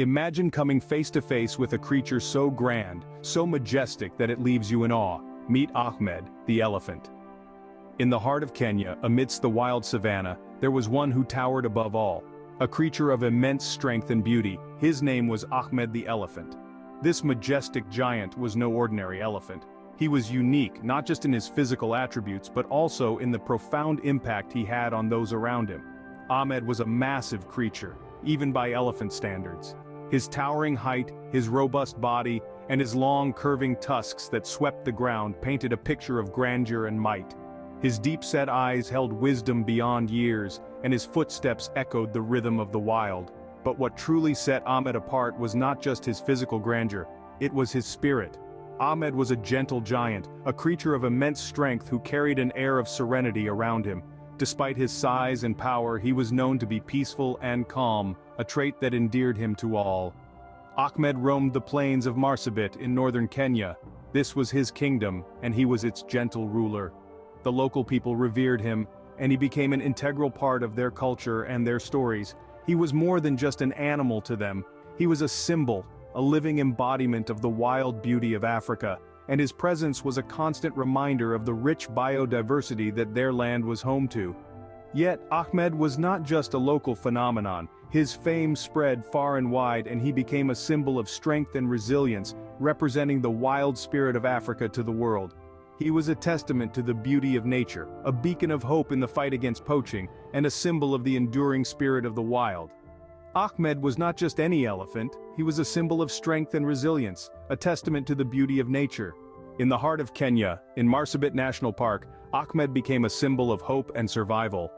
Imagine coming face to face with a creature so grand, so majestic that it leaves you in awe. Meet Ahmed, the elephant. In the heart of Kenya, amidst the wild savanna, there was one who towered above all. A creature of immense strength and beauty, his name was Ahmed the Elephant. This majestic giant was no ordinary elephant. He was unique not just in his physical attributes but also in the profound impact he had on those around him. Ahmed was a massive creature, even by elephant standards. His towering height, his robust body, and his long curving tusks that swept the ground painted a picture of grandeur and might. His deep-set eyes held wisdom beyond years, and his footsteps echoed the rhythm of the wild. But what truly set Ahmed apart was not just his physical grandeur, it was his spirit. Ahmed was a gentle giant, a creature of immense strength who carried an air of serenity around him. Despite his size and power, he was known to be peaceful and calm, a trait that endeared him to all. Ahmed roamed the plains of Marsabit in northern Kenya. This was his kingdom, and he was its gentle ruler. The local people revered him, and he became an integral part of their culture and their stories. He was more than just an animal to them. He was a symbol, a living embodiment of the wild beauty of Africa, and his presence was a constant reminder of the rich biodiversity that their land was home to. Yet, Ahmed was not just a local phenomenon. His fame spread far and wide, and he became a symbol of strength and resilience, representing the wild spirit of Africa to the world. He was a testament to the beauty of nature, a beacon of hope in the fight against poaching, and a symbol of the enduring spirit of the wild. Ahmed was not just any elephant, he was a symbol of strength and resilience, a testament to the beauty of nature. In the heart of Kenya, in Marsabit National Park, Ahmed became a symbol of hope and survival.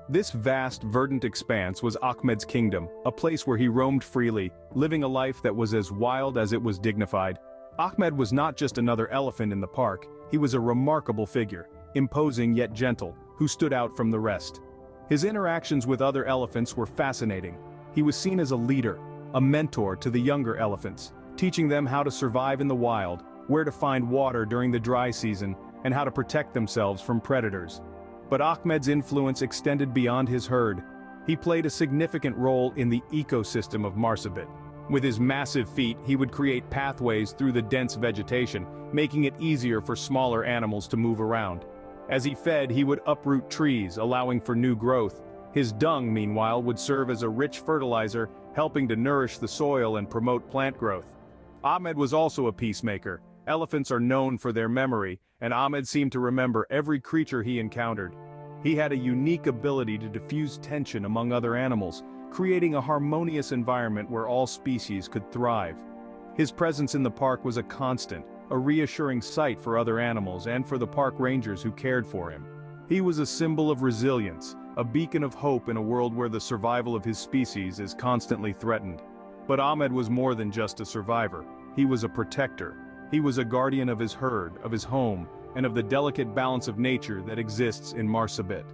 This vast, verdant expanse was Ahmed's kingdom, a place where he roamed freely, living a life that was as wild as it was dignified. Ahmed was not just another elephant in the park, he was a remarkable figure, imposing yet gentle, who stood out from the rest. His interactions with other elephants were fascinating. He was seen as a leader, a mentor to the younger elephants, teaching them how to survive in the wild, where to find water during the dry season, and how to protect themselves from predators. But Ahmed's influence extended beyond his herd. He played a significant role in the ecosystem of Marsabit. With his massive feet, he would create pathways through the dense vegetation, making it easier for smaller animals to move around. As he fed, he would uproot trees, allowing for new growth. His dung, meanwhile, would serve as a rich fertilizer, helping to nourish the soil and promote plant growth. Ahmed was also a peacemaker. Elephants are known for their memory, and Ahmed seemed to remember every creature he encountered. He had a unique ability to diffuse tension among other animals, creating a harmonious environment where all species could thrive. His presence in the park was a constant, a reassuring sight for other animals and for the park rangers who cared for him. He was a symbol of resilience, a beacon of hope in a world where the survival of his species is constantly threatened. But Ahmed was more than just a survivor. He was a protector. He was a guardian of his herd, of his home, and of the delicate balance of nature that exists in Marsabit.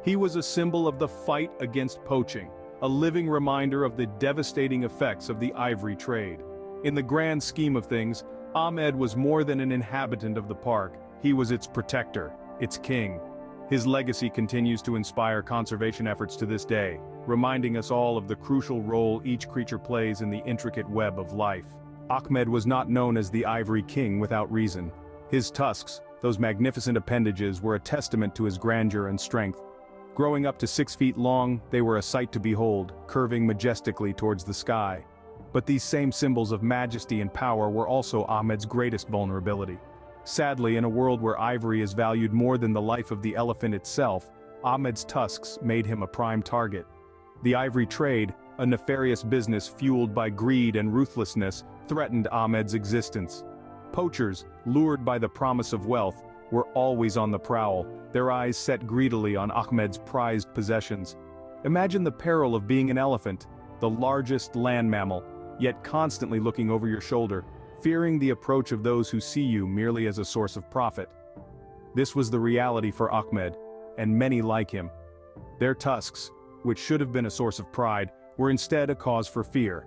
He was a symbol of the fight against poaching, a living reminder of the devastating effects of the ivory trade. In the grand scheme of things, Ahmed was more than an inhabitant of the park. He was its protector, its king. His legacy continues to inspire conservation efforts to this day, reminding us all of the crucial role each creature plays in the intricate web of life. Ahmed was not known as the Ivory King without reason. His tusks, those magnificent appendages, were a testament to his grandeur and strength. Growing up to 6 feet long, they were a sight to behold, curving majestically towards the sky. But these same symbols of majesty and power were also Ahmed's greatest vulnerability. Sadly, in a world where ivory is valued more than the life of the elephant itself, Ahmed's tusks made him a prime target. The ivory trade, a nefarious business fueled by greed and ruthlessness, threatened Ahmed's existence. Poachers, lured by the promise of wealth, were always on the prowl, their eyes set greedily on Ahmed's prized possessions. Imagine the peril of being an elephant, the largest land mammal, yet constantly looking over your shoulder, fearing the approach of those who see you merely as a source of profit. This was the reality for Ahmed, and many like him. Their tusks, which should have been a source of pride, were instead a cause for fear.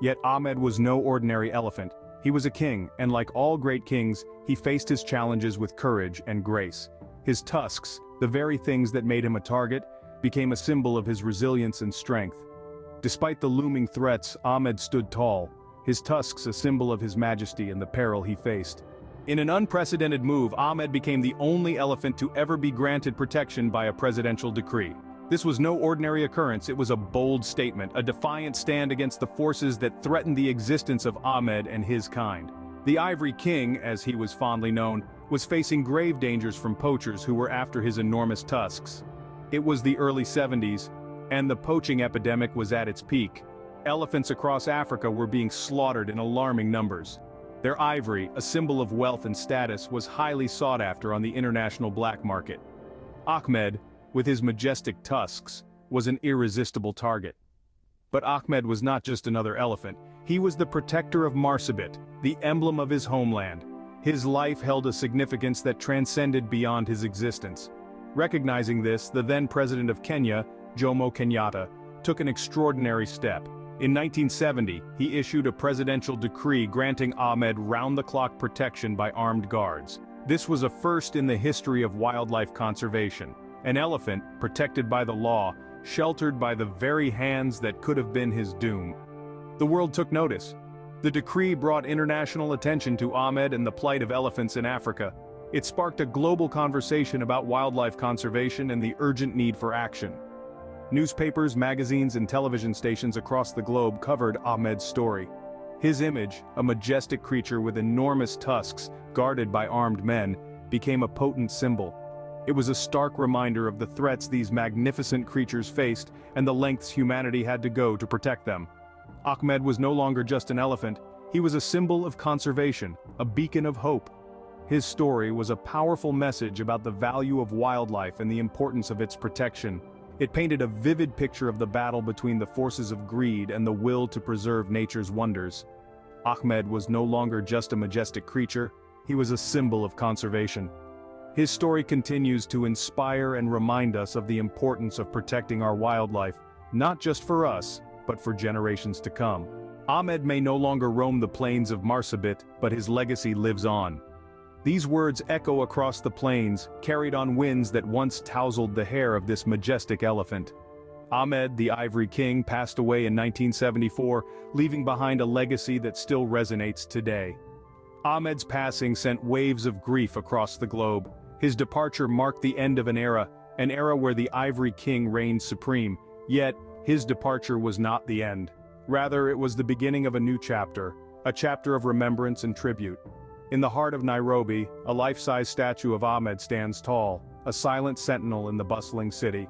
Yet Ahmed was no ordinary elephant. He was a king, and like all great kings, he faced his challenges with courage and grace. His tusks, the very things that made him a target, became a symbol of his resilience and strength. Despite the looming threats, Ahmed stood tall, his tusks a symbol of his majesty and the peril he faced. In an unprecedented move, Ahmed became the only elephant to ever be granted protection by a presidential decree. This was no ordinary occurrence, it was a bold statement, a defiant stand against the forces that threatened the existence of Ahmed and his kind. The Ivory King, as he was fondly known, was facing grave dangers from poachers who were after his enormous tusks. It was the early 70s, and the poaching epidemic was at its peak. Elephants across Africa were being slaughtered in alarming numbers. Their ivory, a symbol of wealth and status, was highly sought after on the international black market. Ahmed, with his majestic tusks, was an irresistible target. But Ahmed was not just another elephant, he was the Protector of Marsabit, the emblem of his homeland. His life held a significance that transcended beyond his existence. Recognizing this, the then president of Kenya, Jomo Kenyatta, took an extraordinary step. In 1970, he issued a presidential decree granting Ahmed round-the-clock protection by armed guards. This was a first in the history of wildlife conservation. An elephant, protected by the law, sheltered by the very hands that could have been his doom. The world took notice. The decree brought international attention to Ahmed and the plight of elephants in Africa. It sparked a global conversation about wildlife conservation and the urgent need for action. Newspapers, magazines, and television stations across the globe covered Ahmed's story. His image, a majestic creature with enormous tusks, guarded by armed men, became a potent symbol. It was a stark reminder of the threats these magnificent creatures faced and the lengths humanity had to go to protect them. Ahmed was no longer just an elephant, he was a symbol of conservation, a beacon of hope. His story was a powerful message about the value of wildlife and the importance of its protection. It painted a vivid picture of the battle between the forces of greed and the will to preserve nature's wonders. Ahmed was no longer just a majestic creature, he was a symbol of conservation. His story continues to inspire and remind us of the importance of protecting our wildlife, not just for us, but for generations to come. Ahmed may no longer roam the plains of Marsabit, but his legacy lives on. These words echo across the plains, carried on winds that once tousled the hair of this majestic elephant. Ahmed, the Ivory King, passed away in 1974, leaving behind a legacy that still resonates today. Ahmed's passing sent waves of grief across the globe. His departure marked the end of an era where the Ivory King reigned supreme, yet his departure was not the end. Rather, it was the beginning of a new chapter, a chapter of remembrance and tribute. In the heart of Nairobi, a life-size statue of Ahmed stands tall, a silent sentinel in the bustling city.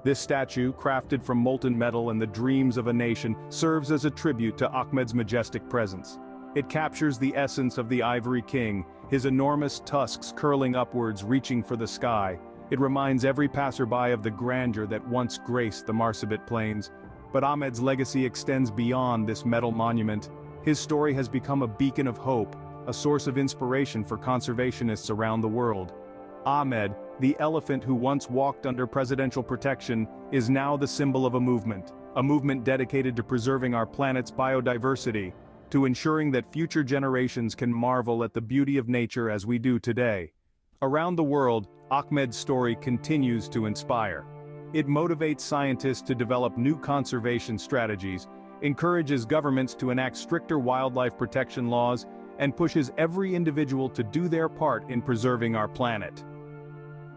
This statue, crafted from molten metal and the dreams of a nation, serves as a tribute to Ahmed's majestic presence. It captures the essence of the Ivory King, his enormous tusks curling upwards, reaching for the sky. It reminds every passerby of the grandeur that once graced the Marsabit Plains. But Ahmed's legacy extends beyond this metal monument. His story has become a beacon of hope, a source of inspiration for conservationists around the world. Ahmed, the elephant who once walked under presidential protection, is now the symbol of a movement dedicated to preserving our planet's biodiversity, to ensuring that future generations can marvel at the beauty of nature as we do today. Around the world, Ahmed's story continues to inspire. It motivates scientists to develop new conservation strategies, encourages governments to enact stricter wildlife protection laws, and pushes every individual to do their part in preserving our planet.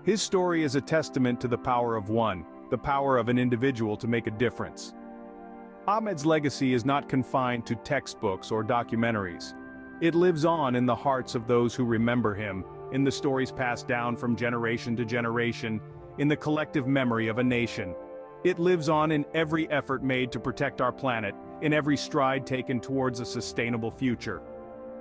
His story is a testament to the power of one, the power of an individual to make a difference. Ahmed's legacy is not confined to textbooks or documentaries. It lives on in the hearts of those who remember him, in the stories passed down from generation to generation, in the collective memory of a nation. It lives on in every effort made to protect our planet, in every stride taken towards a sustainable future.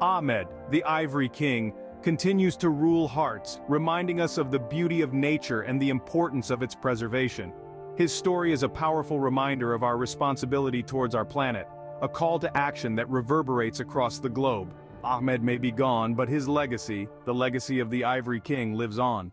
Ahmed, the Ivory King, continues to rule hearts, reminding us of the beauty of nature and the importance of its preservation. His story is a powerful reminder of our responsibility towards our planet, a call to action that reverberates across the globe. Ahmed may be gone, but his legacy, the legacy of the Ivory King, lives on.